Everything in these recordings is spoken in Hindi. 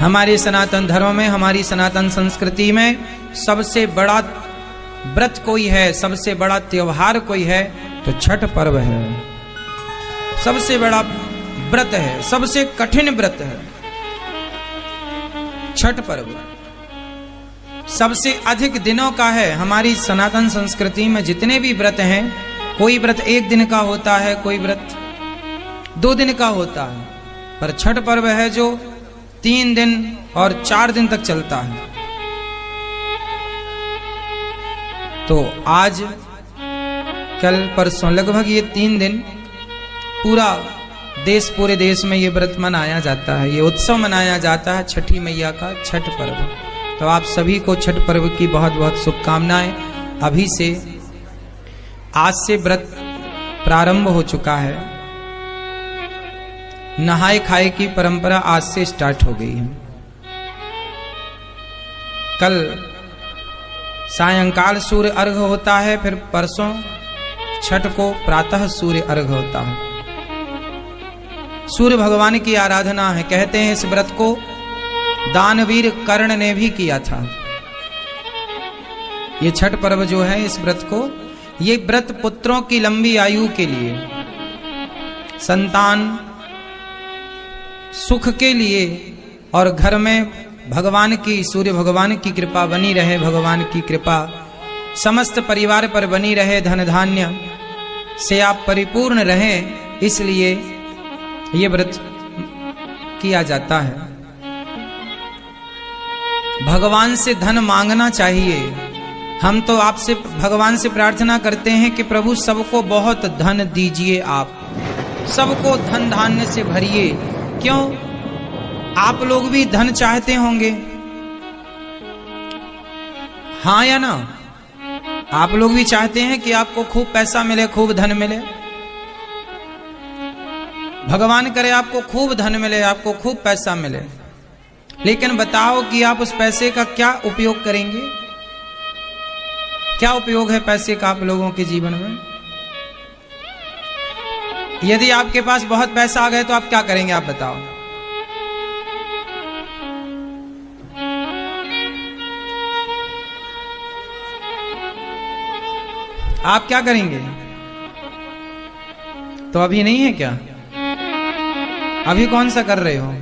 हमारे सनातन धर्म में, हमारी सनातन संस्कृति में सबसे बड़ा व्रत कोई है, सबसे बड़ा त्योहार कोई है तो छठ पर्व है। सबसे बड़ा व्रत है, सबसे कठिन व्रत है छठ पर्व। सबसे अधिक दिनों का है। हमारी सनातन संस्कृति में जितने भी व्रत हैं, कोई व्रत 1 दिन का होता है, कोई व्रत 2 दिन का होता है, पर छठ पर्व है जो 3 दिन और 4 दिन तक चलता है। तो आज कल परसों लगभग ये 3 दिन पूरे देश में ये व्रत मनाया जाता है, ये उत्सव मनाया जाता है छठी मैया का छठ पर्व। तो आप सभी को छठ पर्व की बहुत बहुत शुभकामनाएं। अभी से, आज से व्रत प्रारंभ हो चुका है। नहाए खाए की परंपरा आज से स्टार्ट हो गई है। कल सायंकाल सूर्य अर्घ होता है, फिर परसों छठ को प्रातः सूर्य अर्घ होता है। सूर्य भगवान की आराधना है। कहते हैं इस व्रत को दानवीर कर्ण ने भी किया था। ये छठ पर्व जो है, इस व्रत को, ये व्रत पुत्रों की लंबी आयु के लिए, संतान सुख के लिए, और घर में भगवान की, सूर्य भगवान की कृपा बनी रहे, भगवान की कृपा समस्त परिवार पर बनी रहे, धन धान्य से आप परिपूर्ण रहें, इसलिए ये व्रत किया जाता है। भगवान से धन मांगना चाहिए। हम तो आपसे, भगवान से प्रार्थना करते हैं कि प्रभु सबको बहुत धन दीजिए, आप सबको धन धान्य से भरिए। क्यों? आप लोग भी धन चाहते होंगे, हाँ या ना? आप लोग भी चाहते हैं कि आपको खूब पैसा मिले, खूब धन मिले। भगवान करे आपको खूब धन मिले, आपको खूब पैसा मिले, लेकिन बताओ कि आप उस पैसे का क्या उपयोग करेंगे? क्या उपयोग है पैसे का आप लोगों के जीवन में? यदि आपके पास बहुत पैसा आ गए तो आप क्या करेंगे? आप बताओ। आप क्या करेंगे? तो अभी नहीं है क्या? अभी कौन सा कर रहे हो?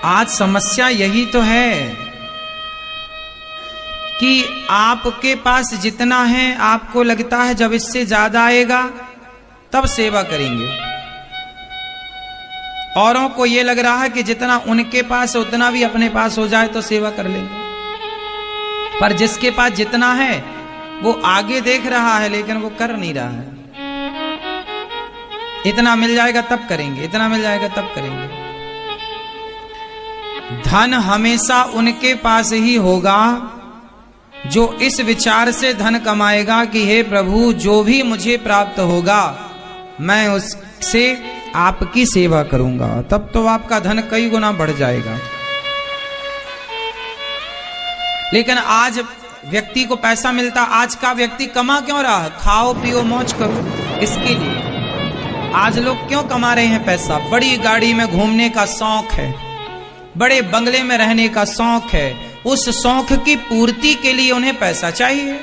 आज समस्या यही तो है कि आपके पास जितना है, आपको लगता है जब इससे ज्यादा आएगा तब सेवा करेंगे। औरों को यह लग रहा है कि जितना उनके पास है उतना भी अपने पास हो जाए तो सेवा कर लेंगे। पर जिसके पास जितना है वो आगे देख रहा है, लेकिन वो कर नहीं रहा है। इतना मिल जाएगा तब करेंगे, इतना मिल जाएगा तब करेंगे। धन हमेशा उनके पास ही होगा जो इस विचार से धन कमाएगा कि हे प्रभु, जो भी मुझे प्राप्त होगा मैं उससे आपकी सेवा करूंगा। तब तो आपका धन कई गुना बढ़ जाएगा। लेकिन आज व्यक्ति को पैसा मिलता, आज का व्यक्ति कमा क्यों रहा है? खाओ पियो मौज करो, इसके लिए आज लोग क्यों कमा रहे हैं पैसा? बड़ी गाड़ी में घूमने का शौक है, बड़े बंगले में रहने का शौक है। उस शौक की पूर्ति के लिए उन्हें पैसा चाहिए,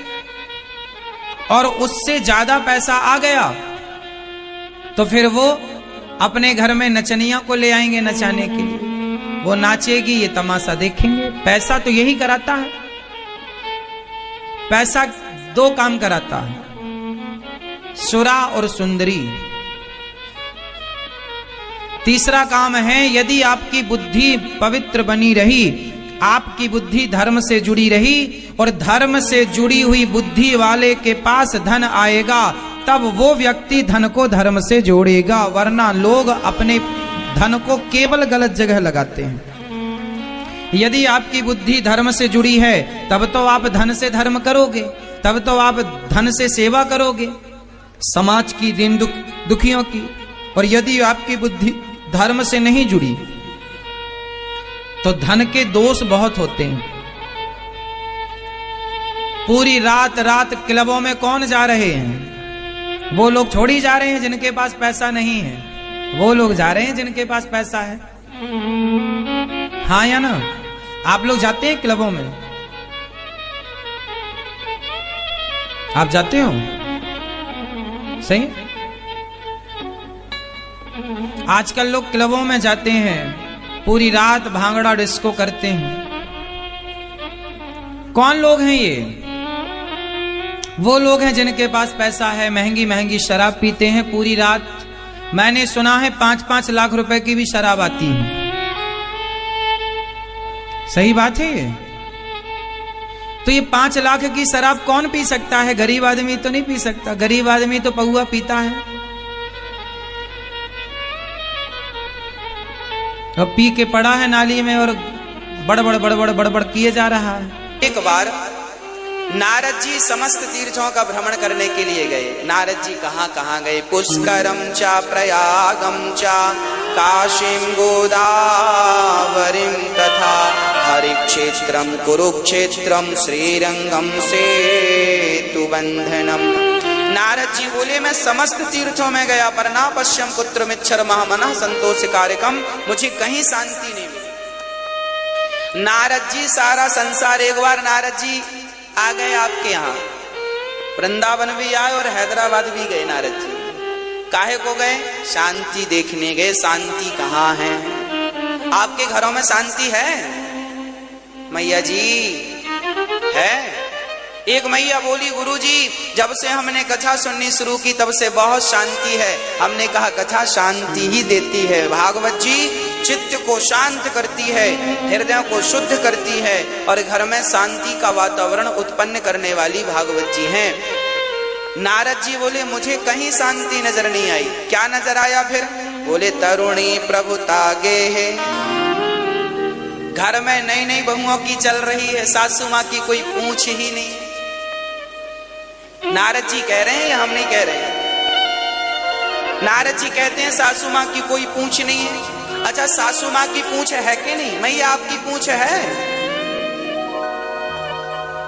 और उससे ज्यादा पैसा आ गया तो फिर वो अपने घर में नचनिया को ले आएंगे नचाने के लिए। वो नाचेगी, ये तमाशा देखेंगे। पैसा तो यही कराता है। पैसा 2 काम कराता है, सुरा और सुंदरी। तीसरा काम है, यदि आपकी बुद्धि पवित्र बनी रही, आपकी बुद्धि धर्म से जुड़ी रही, और धर्म से जुड़ी हुई बुद्धि वाले के पास धन आएगा, तब वो व्यक्ति धन को धर्म से जोड़ेगा। वरना लोग अपने धन को केवल गलत जगह लगाते हैं। यदि आपकी बुद्धि धर्म से जुड़ी है तब तो आप धन से धर्म करोगे, तब तो आप धन से सेवा करोगे समाज की, दीन दुखियों की। और यदि आपकी बुद्धि धर्म से नहीं जुड़ी तो धन के दोष बहुत होते हैं। पूरी रात क्लबों में कौन जा रहे हैं? वो लोग छोड़ ही जा रहे हैं जिनके पास पैसा नहीं है, वो लोग जा रहे हैं जिनके पास पैसा है। हाँ या ना? आप लोग जाते हैं क्लबों में? आप जाते हो? सही। आजकल लोग क्लबों में जाते हैं, पूरी रात भांगड़ा डिस्को करते हैं। कौन लोग हैं ये? वो लोग हैं जिनके पास पैसा है, महंगी महंगी शराब पीते हैं पूरी रात। मैंने सुना है 5-5 लाख रुपए की भी शराब आती है। सही बात है ये? तो ये 5 लाख की शराब कौन पी सकता है? गरीब आदमी तो नहीं पी सकता। गरीब आदमी तो पहुआ पीता है और पी के पड़ा है नाली में और बड़बड़ किए जा रहा है। एक बार नारद जी समस्त तीर्थों का भ्रमण करने के लिए गए। नारद जी कहाँ कहाँ गए? पुष्करम चा प्रयागम चा काशीम गोदावरीम तथा हरिक्षेत्रम कुरुक्षेत्रम श्रीरंगम सेतुबंधनम। नारद जी बोले मैं समस्त तीर्थों में गया पर ना पश्यम पुत्र मिच्छर महामनः संतोष कार्यकम, मुझे कहीं शांति नहीं मिली। नारद जी सारा संसार, एक बार नारद जी आ गए आपके यहाँ, वृंदावन भी आए और हैदराबाद भी गए। नारद जी काहे को गए? शांति देखने गए। शांति कहाँ है? आपके घरों में शांति है मैया जी? है? एक मैया बोली गुरुजी जब से हमने कथा सुननी शुरू की तब से बहुत शांति है। हमने कहा कथा शांति ही देती है। भागवत जी चित्त को शांत करती है, हृदय को शुद्ध करती है और घर में शांति का वातावरण उत्पन्न करने वाली भागवत जी हैं। नारद जी बोले मुझे कहीं शांति नजर नहीं आई। क्या नजर आया फिर? बोले तरुणी प्रभुता गे है। घर में नई नई बहुओं की चल रही है, सासू माँ की कोई पूछ ही नहीं। नारद जी कह रहे हैं या हम नहीं कह रहे हैं? नारद जी कहते हैं सासू माँ की कोई पूछ नहीं है। अच्छा सासू माँ की पूछ है कि नहीं? मैया आपकी पूछ है?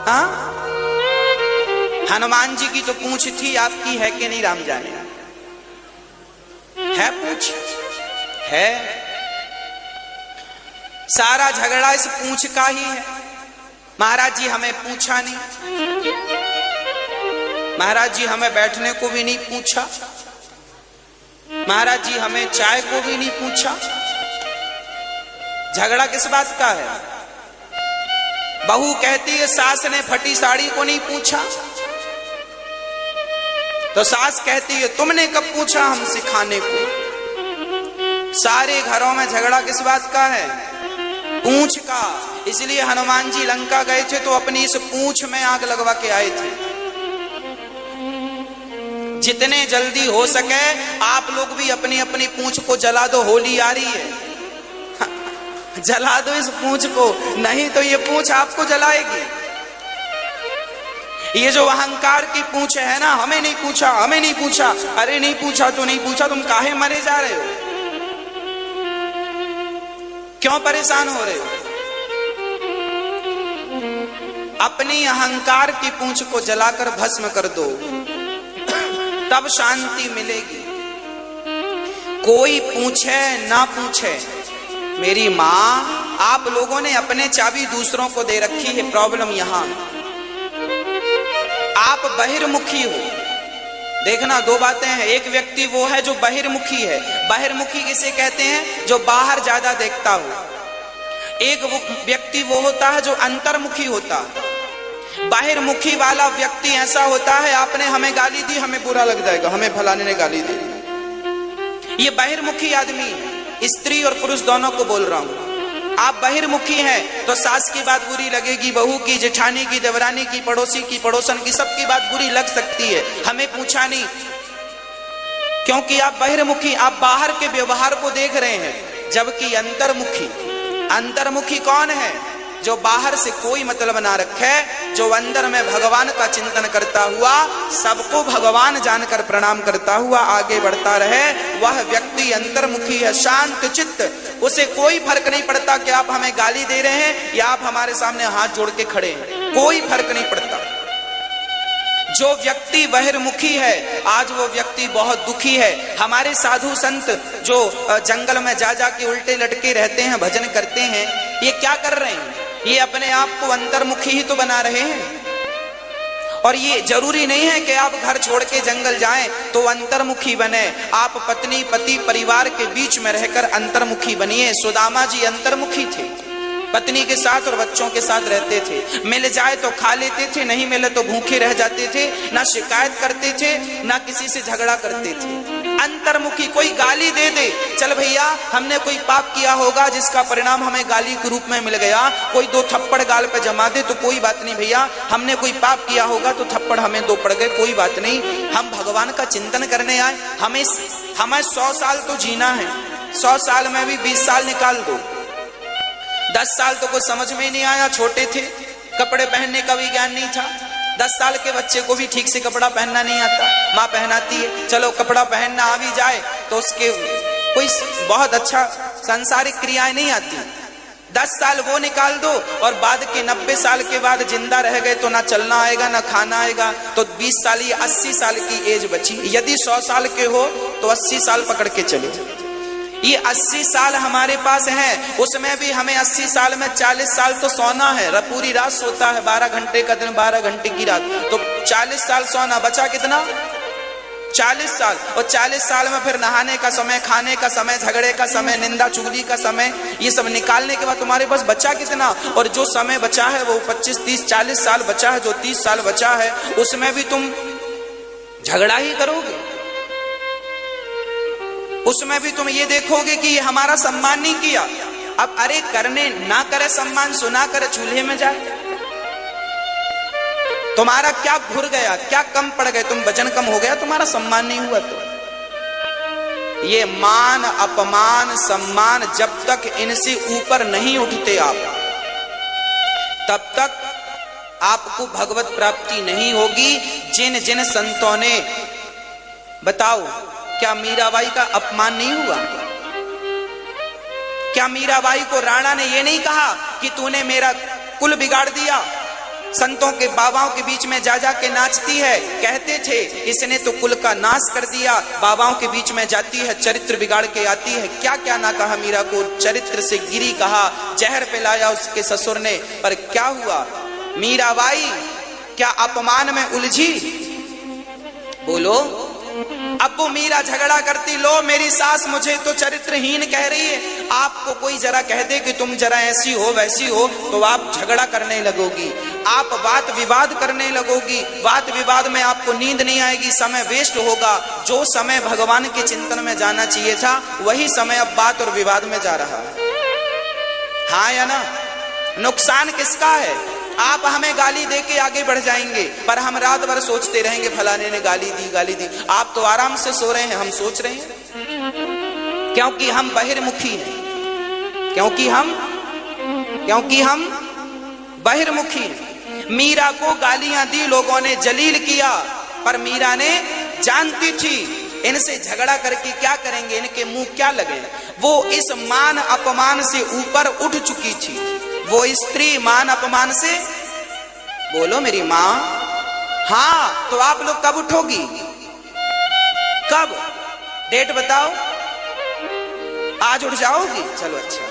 हाँ? हनुमान जी की तो पूछ थी, आपकी है कि नहीं? राम जाने। है पूछ? है। सारा झगड़ा इस पूछ का ही है। महाराज जी हमें पूछा नहीं, महाराज जी हमें बैठने को भी नहीं पूछा, महाराज जी हमें चाय को भी नहीं पूछा। झगड़ा किस बात का है? बहू कहती है सास ने फटी साड़ी को नहीं पूछा, तो सास कहती है तुमने कब पूछा हम सिखाने को। सारे घरों में झगड़ा किस बात का है? पूंछ का। इसलिए हनुमान जी लंका गए थे तो अपनी इस पूंछ में आग लगवा के आए थे। जितने जल्दी हो सके आप लोग भी अपनी अपनी पूंछ को जला दो, होली आ रही है। जला दो इस पूंछ को, नहीं तो ये पूंछ आपको जलाएगी। ये जो अहंकार की पूंछ है ना, हमें नहीं पूछा, हमें नहीं पूछा, अरे नहीं पूछा तो नहीं पूछा, तुम काहे मरे जा रहे हो? क्यों परेशान हो रहे हो? अपनी अहंकार की पूंछ को जलाकर भस्म कर दो, तब शांति मिलेगी। कोई पूछे ना पूछे, मेरी माँ आप लोगों ने अपने चाबी दूसरों को दे रखी है। प्रॉब्लम यहां आप बहिर्मुखी हो। देखना दो बातें हैं। एक व्यक्ति वो है जो बहिर्मुखी है। बहिर्मुखी किसे कहते हैं? जो बाहर ज्यादा देखता हो। एक व्यक्ति वो होता है जो अंतर्मुखी होता है। बाहिर्मुखी वाला व्यक्ति ऐसा होता है, आपने हमें गाली दी हमें बुरा लग जाएगा, हमें फलाने ने गाली दी। ये बहिर्मुखी आदमी है। स्त्री और पुरुष दोनों को बोल रहा हूं। आप बहिर्मुखी हैं तो सास की बात बुरी लगेगी, बहू की, जेठानी की, देवरानी की, पड़ोसी की, पड़ोसन की, सबकी बात बुरी लग सकती है। हमें पूछा नहीं, क्योंकि आप बहिर्मुखी, आप बाहर के व्यवहार को देख रहे हैं। जबकि अंतर्मुखी कौन है? जो बाहर से कोई मतलब ना रखे, जो अंदर में भगवान का चिंतन करता हुआ, सबको भगवान जानकर प्रणाम करता हुआ आगे बढ़ता रहे, वह व्यक्ति अंतर्मुखी है, शांत चित्त। उसे कोई फर्क नहीं पड़ता कि आप हमें गाली दे रहे हैं या आप हमारे सामने हाथ जोड़ के खड़े हैं, कोई फर्क नहीं पड़ता। जो व्यक्ति बहिर्मुखी है आज वो व्यक्ति बहुत दुखी है। हमारे साधु संत जो जंगल में जा जा के उल्टे लटके रहते हैं, भजन करते हैं, ये क्या कर रहे हैं? ये अपने आप को अंतर्मुखी ही तो बना रहे हैं। और ये जरूरी नहीं है कि आप घर छोड़ के जंगल जाएं तो अंतर्मुखी बने। आप पत्नी पति परिवार के बीच में रहकर अंतर्मुखी बनिए। सुदामा जी अंतर्मुखी थे, पत्नी के साथ और बच्चों के साथ रहते थे। मिल जाए तो खा लेते थे, नहीं मिले तो भूखे रह जाते थे। ना शिकायत करते थे, ना किसी से झगड़ा करते थे। अंतर्मुखी। कोई गाली दे दे, चल भैया हमने कोई पाप किया होगा जिसका परिणाम हमें गाली के रूप में मिल गया, कोई 2 थप्पड़ गाल पे जमा दे तो कोई बात नहीं भैया, हमने कोई पाप किया होगा तो थप्पड़ हमें 2 पड़ गए, कोई बात नहीं। हम भगवान का चिंतन करने आए, हमें 100 साल तो जीना है। 100 साल में भी 20 साल निकाल दो। 10 साल तो कुछ समझ में ही नहीं आया, छोटे थे, कपड़े पहनने का भी ज्ञान नहीं था। 10 साल के बच्चे को भी ठीक से कपड़ा पहनना नहीं आता, माँ पहनाती है। चलो कपड़ा पहनना आ भी जाए तो उसके कोई बहुत अच्छा सांसारिक क्रियाएं नहीं आती। 10 साल वो निकाल दो और बाद के 90 साल के बाद जिंदा रह गए तो ना चलना आएगा ना खाना आएगा, तो 20 साल ये 80 साल की एज बची। यदि 100 साल के हो तो 80 साल पकड़ के चले। ये 80 साल हमारे पास है, उसमें भी हमें 80 साल में 40 साल तो सोना है। पूरी रात सोता है, 12 घंटे का दिन 12 घंटे की रात, तो 40 साल सोना, बचा कितना? 40 साल। और 40 साल में फिर नहाने का समय, खाने का समय, झगड़े का समय, निंदा चुगली का समय, ये सब निकालने के बाद तुम्हारे पास बचा कितना? और जो समय बचा है वो 25, 30, 40 साल बचा है, जो 30 साल बचा है उसमें भी तुम झगड़ा ही करोगे। उसमें भी तुम ये देखोगे कि ये हमारा सम्मान नहीं किया। अब अरे करने ना करे सम्मान, सुना करे चूल्हे में जाए। तुम्हारा क्या भूर गया, क्या कम पड़ गए? तुम वजन कम हो गया, तुम्हारा सम्मान नहीं हुआ। तो ये मान अपमान सम्मान जब तक इनसे ऊपर नहीं उठते आप, तब तक आपको भगवत प्राप्ति नहीं होगी। जिन जिन संतों ने, बताओ क्या मीराबाई का अपमान नहीं हुआ? क्या मीराबाई को राणा ने ये नहीं कहा कि तूने मेरा कुल बिगाड़ दिया? संतों के बाबाओं के बीच में जा जा के नाचती है, कहते थे इसने तो कुल का नाश कर दिया। बाबाओं के बीच में जाती है, चरित्र बिगाड़ के आती है। क्या क्या ना कहा मीरा को, चरित्र से गिरी कहा, जहर पिलाया उसके ससुर ने, पर क्या हुआ? मीराबाई क्या अपमान में उलझी? बोलो। अब वो मीरा झगड़ा करती, लो मेरी सास मुझे तो चरित्रहीन कह रही है। आपको कोई जरा कह दे कि तुम जरा ऐसी हो वैसी हो तो आप झगड़ा करने लगोगी, आप बात विवाद करने लगोगी। बात विवाद में आपको नींद नहीं आएगी, समय वेस्ट होगा। जो समय भगवान के चिंतन में जाना चाहिए था वही समय अब बात और विवाद में जा रहा है। हाँ या ना? नुकसान किसका है? आप हमें गाली दे के आगे बढ़ जाएंगे, पर हम रात भर सोचते रहेंगे फलाने ने गाली दी गाली दी। आप तो आराम से सो रहे हैं, हम सोच रहे हैं, क्योंकि हम बहिर्मुखी हैं, क्योंकि हम बहिर्मुखी हैं। मीरा को गालियां दी लोगों ने, जलील किया, पर मीरा ने जानती थी इनसे झगड़ा करके क्या करेंगे, इनके मुंह क्या लगे। वो इस मान अपमान से ऊपर उठ चुकी थी। वो स्त्री मान अपमान से, बोलो मेरी माँ। हाँ, तो आप लोग कब उठोगी? कब? डेट बताओ। आज उठ जाओगी? चलो अच्छा,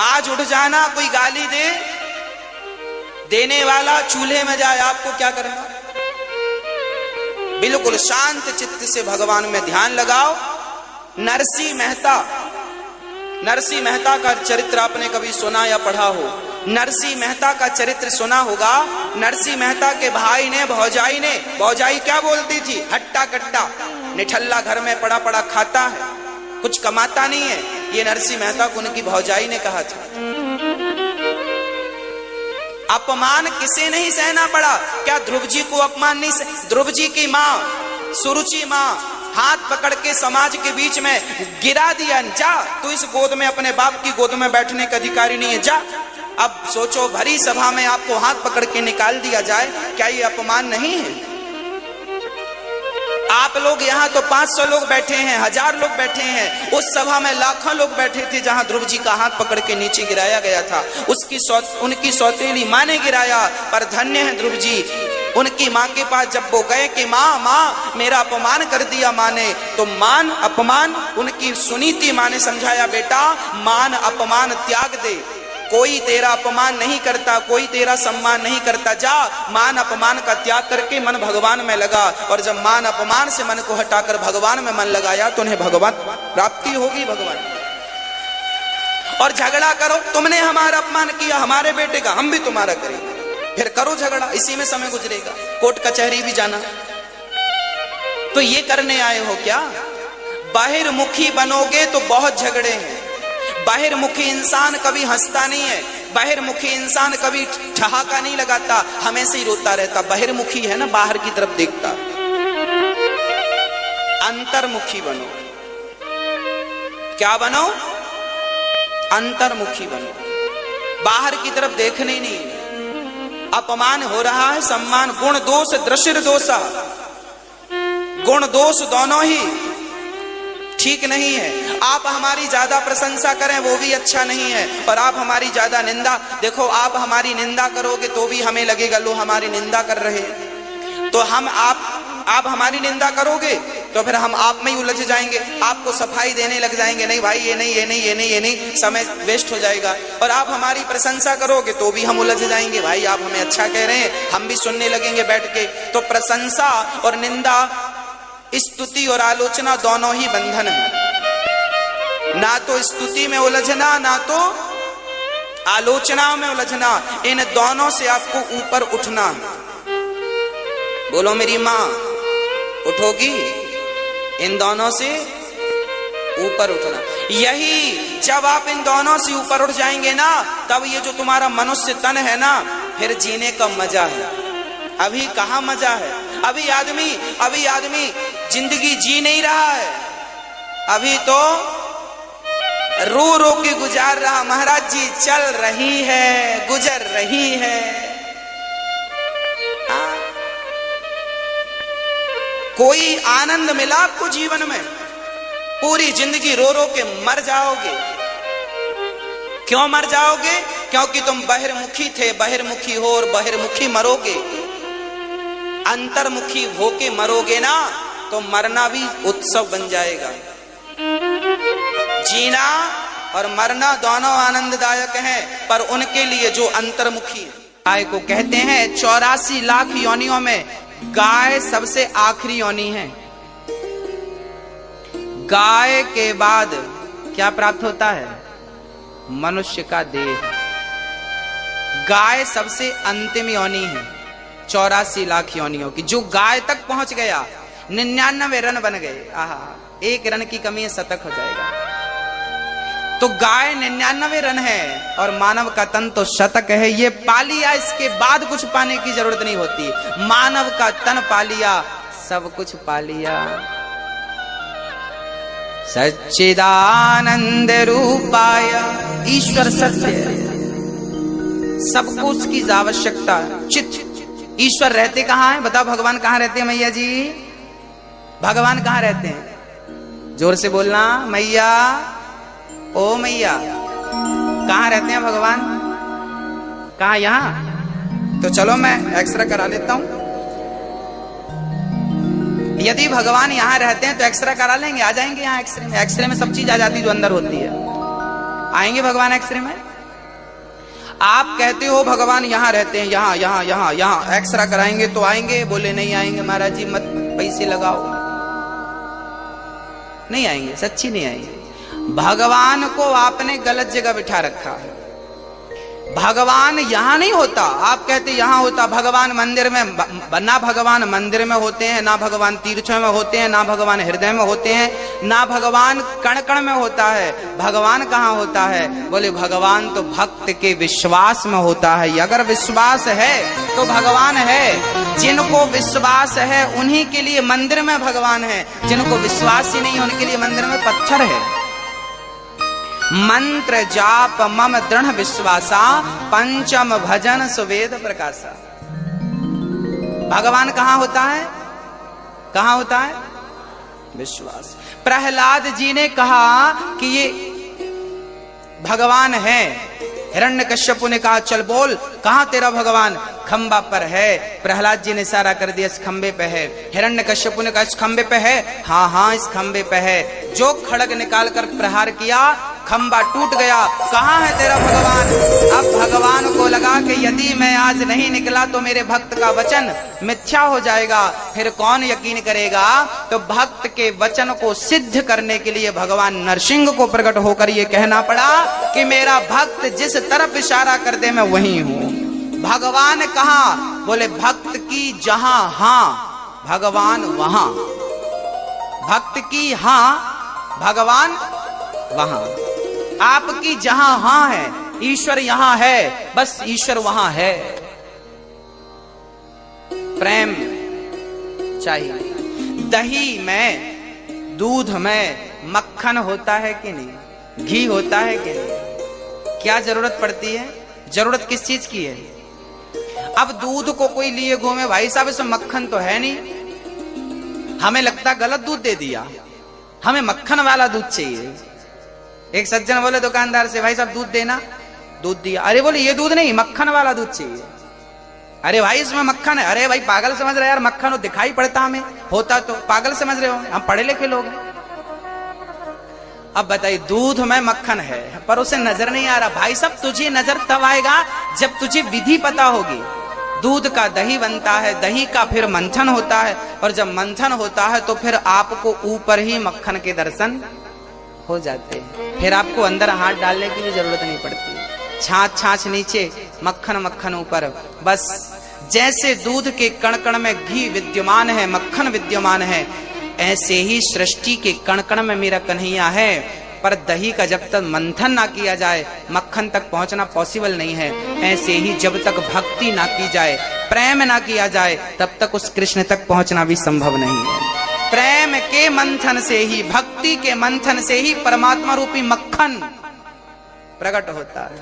आज उठ जाना। कोई गाली दे, देने वाला चूल्हे में जाए, आपको क्या करना? बिल्कुल शांत चित्त से भगवान में ध्यान लगाओ। नरसिंह मेहता का चरित्र आपने कभी सुना या पढ़ा हो? नरसिंह मेहता का चरित्र सुना होगा। नरसिंह मेहता के भाई ने, भौजाई क्या बोलती थी? हट्टा कट्टा निठल्ला, घर में पड़ा पड़ा खाता है, कुछ कमाता नहीं है। ये नरसिंह मेहता को उनकी भौजाई ने कहा था। अपमान किसे नहीं सहना पड़ा? क्या ध्रुव जी को अपमान नहीं? ध्रुव जी की माँ सुरुचि माँ हाथ पकड़ के समाज के बीच में गिरा दिया, जा तू इस गोद में, अपने बाप की गोद में बैठने का अधिकारी नहीं है, जा। अब सोचो, भरी सभा में आपको हाथ पकड़ के निकाल दिया जाए, क्या ये अपमान नहीं है? आप लोग यहाँ तो 500 लोग बैठे हैं, 1000 लोग बैठे हैं, उस सभा में लाखों लोग बैठे थे जहां ध्रुव जी का हाथ पकड़ के नीचे गिराया गया था। उनकी सौतेली माँ ने गिराया, पर धन्य है ध्रुव जी। उनकी माँ के पास जब वो गए कि माँ माँ मेरा अपमान कर दिया माँ ने, तो मान अपमान उनकी सुनी थी। माँ ने समझाया, बेटा मान अपमान त्याग दे, कोई तेरा अपमान नहीं करता, कोई तेरा सम्मान नहीं करता, जा मान अपमान का त्याग करके मन भगवान में लगा। और जब मान अपमान से मन को हटाकर भगवान में मन लगाया तो उन्हें भगवान प्राप्ति होगी। भगवान और झगड़ा करो, तुमने हमारा अपमान किया हमारे बेटे का, हम भी तुम्हारा करेंगे, फिर करो झगड़ा, इसी में समय गुजरेगा, कोर्ट कचहरी भी जाना। तो ये करने आए हो क्या? बाहिर्मुखी बनोगे तो बहुत झगड़े हैं। बाहिर्मुखी इंसान कभी हंसता नहीं है, बाहिर्मुखी इंसान कभी ठहाका नहीं लगाता, हमेशा ही रोता रहता। बाहिर्मुखी है ना, बाहर की तरफ देखता। अंतर्मुखी बनो। क्या बनो? अंतर्मुखी बनो, बाहर की तरफ देखने नहीं। अपमान हो रहा है, सम्मान, गुण दोष दृश्य दोषा, गुण दोष दोनों ही ठीक नहीं है। आप हमारी ज्यादा प्रशंसा करें वो भी अच्छा नहीं है, और आप हमारी ज्यादा निंदा, देखो आप हमारी निंदा करोगे तो भी हमें लगेगा लो हमारी निंदा कर रहे हैं, तो हम आप हमारी निंदा करोगे तो फिर हम आप में ही उलझ जाएंगे, आपको सफाई देने लग जाएंगे, नहीं भाई ये नहीं ये नहीं ये नहीं ये नहीं, समय वेस्ट हो जाएगा। और आप हमारी प्रशंसा करोगे तो भी हम उलझ जाएंगे, भाई आप हमें अच्छा कह रहे हैं, हम भी सुनने लगेंगे बैठ के। तो प्रशंसा और निंदा, स्तुति और आलोचना दोनों ही बंधन है। ना तो स्तुति में उलझना, ना तो आलोचना में उलझना, इन दोनों से आपको ऊपर उठना। बोलो मेरी माँ उठोगी? इन दोनों से ऊपर उठना। यही जब आप इन दोनों से ऊपर उठ जाएंगे ना, तब ये जो तुम्हारा मनुष्य तन है ना, फिर जीने का मजा है। अभी कहाँ मजा है? अभी आदमी जिंदगी जी नहीं रहा है, अभी तो रो रो के गुजार रहा। महाराज जी चल रही है, गुजर रही है। कोई आनंद मिला आपको जीवन में? पूरी जिंदगी रो रो के मर जाओगे। क्यों मर जाओगे? क्योंकि तुम बहिर्मुखी थे, बहिर्मुखी हो और बहिर्मुखी मरोगे। अंतर्मुखी होके मरोगे ना तो मरना भी उत्सव बन जाएगा। जीना और मरना दोनों आनंददायक हैं, पर उनके लिए जो अंतर्मुखी है। गाय को कहते हैं 84 लाख योनियों में गाय सबसे आखिरी योनि है। गाय के बाद क्या प्राप्त होता है? मनुष्य का देह। गाय सबसे अंतिम योनि है 84 लाख योनियों की। जो गाय तक पहुंच गया, 99 रन बन गए, आहा, एक रन की कमी है, शतक हो जाएगा। तो गाय 99 रन है और मानव का तन तो शतक है। ये पा लिया, इसके बाद कुछ पाने की जरूरत नहीं होती। मानव का तन पा लिया, सब कुछ पा लिया। सच्चिदानंद रूपाय, ईश्वर सत्य है, सबको उसकी आवश्यकता है। चित ईश्वर रहते कहाँ है? बताओ भगवान कहाँ रहते हैं मैया जी? भगवान कहाँ रहते हैं? जोर से बोलना, मैया, ओ मैया, कहाँ रहते हैं भगवान? कहाँ? यहाँ? तो चलो मैं एक्सरे करा लेता हूं। यदि भगवान यहाँ रहते हैं तो एक्सरे करा लेंगे, आ जाएंगे यहाँ एक्सरे में। एक्सरे में सब चीज आ जाती जो अंदर होती है। आएंगे भगवान एक्सरे में? आप कहते हो भगवान यहाँ रहते हैं, यहाँ यहाँ यहाँ यहाँ एक्सरा कराएंगे तो आएंगे? बोले नहीं आएंगे महाराज जी, मत पैसे लगाओ, नहीं आएंगे, सच्ची नहीं आएंगे। भगवान को आपने गलत जगह बिठा रखा है। भगवान यहाँ नहीं होता। आप कहते यहाँ होता। भगवान मंदिर में, ना भगवान मंदिर में होते हैं, ना भगवान तीर्थों में होते हैं, ना भगवान हृदय में होते हैं, ना भगवान कण कण में होता है। भगवान कहाँ होता है? बोले भगवान तो भक्त के विश्वास में होता है। अगर विश्वास है तो भगवान है। जिनको विश्वास है उन्हीं के लिए मंदिर में भगवान है, जिनको विश्वास ही नहीं उनके लिए मंदिर में पत्थर है। मंत्र जाप मम दृढ़ विश्वासा, पंचम भजन सुवेद प्रकाशा। भगवान कहाँ होता है? कहां होता है? विश्वास। प्रहलाद जी ने कहा कि ये भगवान है। हिरण्यकश्यपु ने कहा चल बोल कहां तेरा भगवान? खंबा पर है। प्रहलाद जी ने इशारा कर दिया इस खंबे पे है। हिरण्यकश्यपु ने कहा इस खंबे पे है? हाँ हाँ इस खंबे पे है। जो खड़ग निकाल कर प्रहार किया, खंबा टूट गया। कहां है तेरा भगवान? अब भगवान को लगा कि यदि मैं आज नहीं निकला तो मेरे भक्त का वचन मिथ्या हो जाएगा, फिर कौन यकीन करेगा। तो भक्त के वचन को सिद्ध करने के लिए भगवान नरसिंह को प्रकट होकर ये कहना पड़ा कि मेरा भक्त जिस तरफ इशारा कर दे मैं वहीं हूं। भगवान कहां? बोले भक्त की जहां हां भगवान वहां। भक्त की हां भगवान वहां। आपकी जहां हां है, ईश्वर यहां है, बस ईश्वर वहां है। प्रेम चाहिए। दही में, दूध में मक्खन होता है कि नहीं? घी होता है कि नहीं? क्या जरूरत पड़ती है? जरूरत किस चीज की है? अब दूध को कोई लिए घूमे, भाई साहब इसमें मक्खन तो है नहीं, हमें लगता गलत दूध दे दिया, हमें मक्खन वाला दूध चाहिए। एक सज्जन बोले दुकानदार से भाई साहब दूध देना, दूध दिया। अरे बोले ये दूध नहीं मक्खन वाला दूध चाहिए। अरे भाई इसमें मक्खन है। अरे भाई पागल समझ रहे यार, मक्खन हो दिखाई पड़ता हमें, होता तो पागल समझ रहे हो, हम पढ़े लिखे लोग हैं। अब बताइए दूध में मक्खन है पर उसे नजर नहीं आ रहा। भाई साहब तुझे नजर तब आएगा जब तुझे विधि पता होगी। दूध का दही बनता है, दही का फिर मंथन होता है, और जब मंथन होता है तो फिर आपको ऊपर ही मक्खन के दर्शन हो जाते हैं। फिर आपको अंदर हाथ डालने की भी जरूरत नहीं पड़ती। छाछ छाछ नीचे, मक्खन मक्खन ऊपर। बस जैसे दूध के कण कण में घी विद्यमान है, मक्खन विद्यमान है, ऐसे ही सृष्टि के कण कण में मेरा कन्हैया है। पर दही का जब तक मंथन ना किया जाए मक्खन तक पहुंचना पॉसिबल नहीं है। ऐसे ही जब तक भक्ति ना की जाए, प्रेम ना किया जाए, तब तक उस कृष्ण तक पहुंचना भी संभव नहीं है। प्रेम के मंथन से ही, भक्ति के मंथन से ही परमात्मा रूपी मक्खन प्रकट होता है।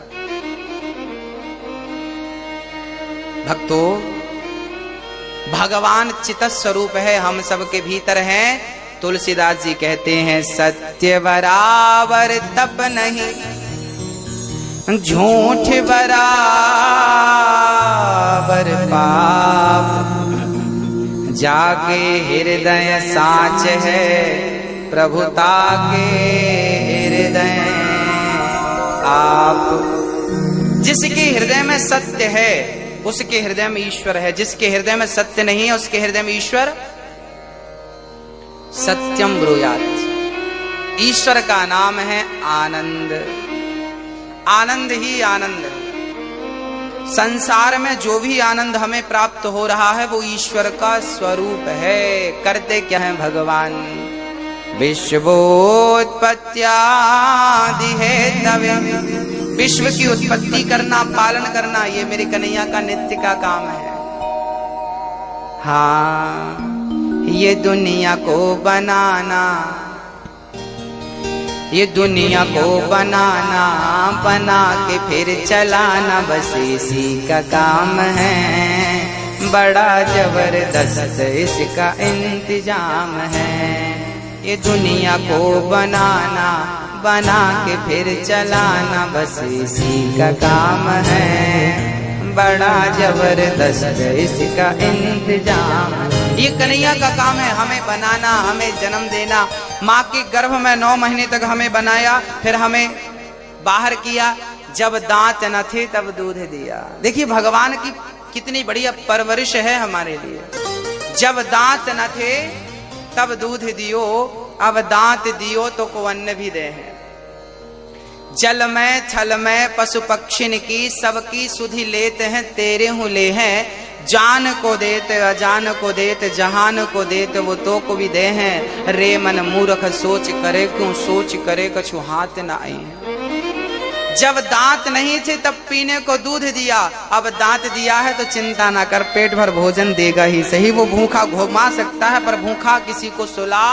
भक्तों, भगवान चित स्वरूप है, हम सबके भीतर है। तुलसीदास जी कहते हैं सत्य बराबर तप नहीं, झूठ बराबर पाप, जागे हृदय साच है, प्रभुता के हृदय आप। जिसके हृदय में सत्य है उसके हृदय में ईश्वर है, जिसके हृदय में सत्य नहीं है उसके हृदय में ईश्वर सत्यम ब्रूयात्। ईश्वर का नाम है आनंद। आनंद ही आनंद। संसार में जो भी आनंद हमें प्राप्त हो रहा है वो ईश्वर का स्वरूप है। करते क्या है भगवान? विश्वोत्पत्त्यादि हेतव्यम्, विश्व की उत्पत्ति करना, पालन करना, ये मेरे कन्हैया का नित्य का काम है। हाँ, ये दुनिया को बनाना, ये दुनिया को बनाना, बना के फिर चलाना, बस इसी का काम है। बड़ा जबरदस्त इसका इंतजाम है। ये दुनिया को बनाना, बना के फिर चलाना, बस इसी का काम है। बड़ा जबरदस्त इसका इंतजाम। ये कन्हैया का काम है, हमें बनाना, हमें जन्म देना। माँ के गर्भ में 9 महीने तक हमें बनाया, फिर हमें बाहर किया। जब दांत न थे तब दूध दिया। देखिए भगवान की कितनी बढ़िया परवरिश है हमारे लिए। जब दांत न थे तब दूध दियो, अब दांत दियो तो को अन्न भी दे है। जल में थल में पशु पक्षिन की सबकी सुधि लेते हैं, तेरे हूँ ले हैं। जान को देते अजान को देते, जहान को देते वो तो को भी दे हैं। रे मन मूर्ख सोच करे क्यों, सोच करे कछु हाथ न आए। जब दांत नहीं थे तब पीने को दूध दिया, अब दांत दिया है तो चिंता ना कर, पेट भर भोजन देगा ही सही। वो भूखा घुमा सकता है पर भूखा किसी को सुला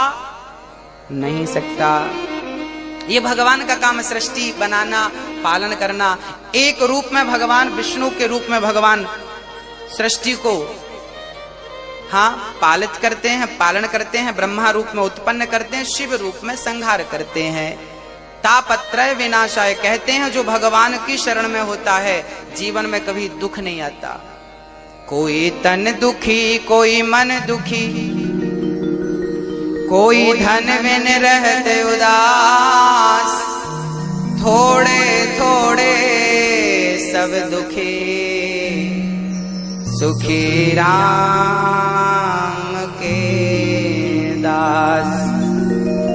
नहीं सकता। ये भगवान का काम, सृष्टि बनाना, पालन करना। एक रूप में भगवान, विष्णु के रूप में भगवान सृष्टि को हाँ, पालित करते हैं, पालन करते हैं, ब्रह्मा रूप में उत्पन्न करते हैं, शिव रूप में संहार करते हैं। तापत्रय विनाशाय कहते हैं जो भगवान की शरण में होता है जीवन में कभी दुख नहीं आता। कोई तन दुखी, कोई मन दुखी, कोई धन बिन रहते उदास, थोड़े थोड़े सब दुखी, सुखी राम के दास।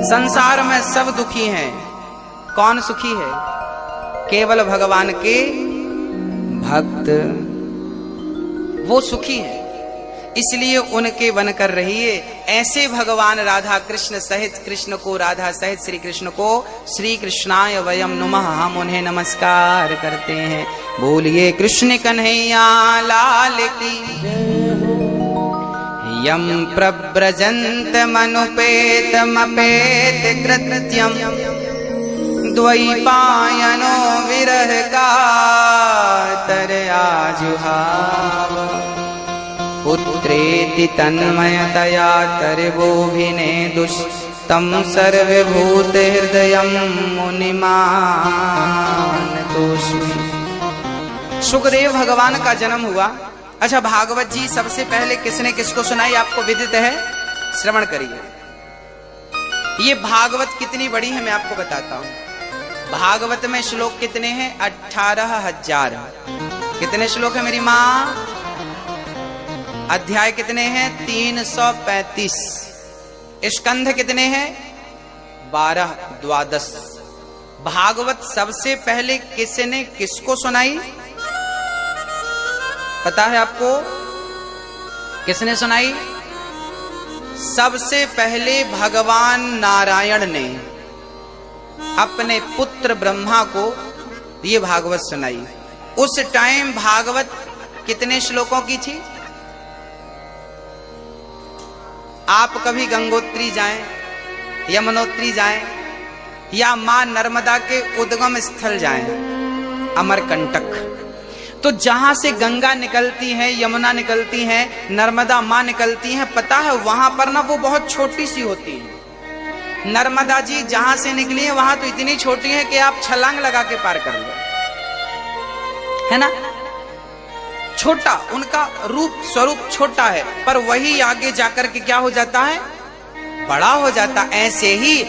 संसार में सब दुखी हैं, कौन सुखी है? केवल भगवान के भक्त, वो सुखी है, इसलिए उनके बनकर रहिए। ऐसे भगवान राधा कृष्ण सहित कृष्ण को, राधा सहित श्री कृष्ण को श्री कृष्णाय वयम नुमः, हम उन्हें नमस्कार करते हैं। बोलिए कृष्ण कन्हैया लाल की। यम प्रव्रजन्त मनुपेतमपेत कृत्यम, द्वैपायनो विरह कातर आजुहाव, पुत्रेति तन्मयतया तर्वोभिने दुष्टं सर्वभूत हृदयं मुनिमान तोष्मि। सुखदेव भगवान का जन्म हुआ। अच्छा, भागवत जी सबसे पहले किसने किसको सुनाई आपको विदित है? श्रवण करिए। ये भागवत कितनी बड़ी है मैं आपको बताता हूं। भागवत में श्लोक कितने हैं? 18,000। कितने श्लोक है मेरी माँ? अध्याय कितने हैं? 335। स्कंध कितने हैं? 12, 12। भागवत सबसे पहले किसने किसको सुनाई पता है आपको? किसने सुनाई? सबसे पहले भगवान नारायण ने अपने पुत्र ब्रह्मा को ये भागवत सुनाई। उस टाइम भागवत कितने श्लोकों की थी? आप कभी गंगोत्री जाएं, यमुनोत्री जाएं, या मां नर्मदा के उद्गम स्थल जाएं, अमरकंटक, तो जहां से गंगा निकलती है, यमुना निकलती है, नर्मदा मां निकलती है, पता है वहां पर ना वो बहुत छोटी सी होती है। नर्मदा जी जहां से निकली है वहां तो इतनी छोटी है कि आप छलांग लगा के पार कर लो, है ना? छोटा, उनका रूप स्वरूप छोटा है, पर वही आगे जाकर के क्या हो जाता है? बड़ा हो जाता। ऐसे ही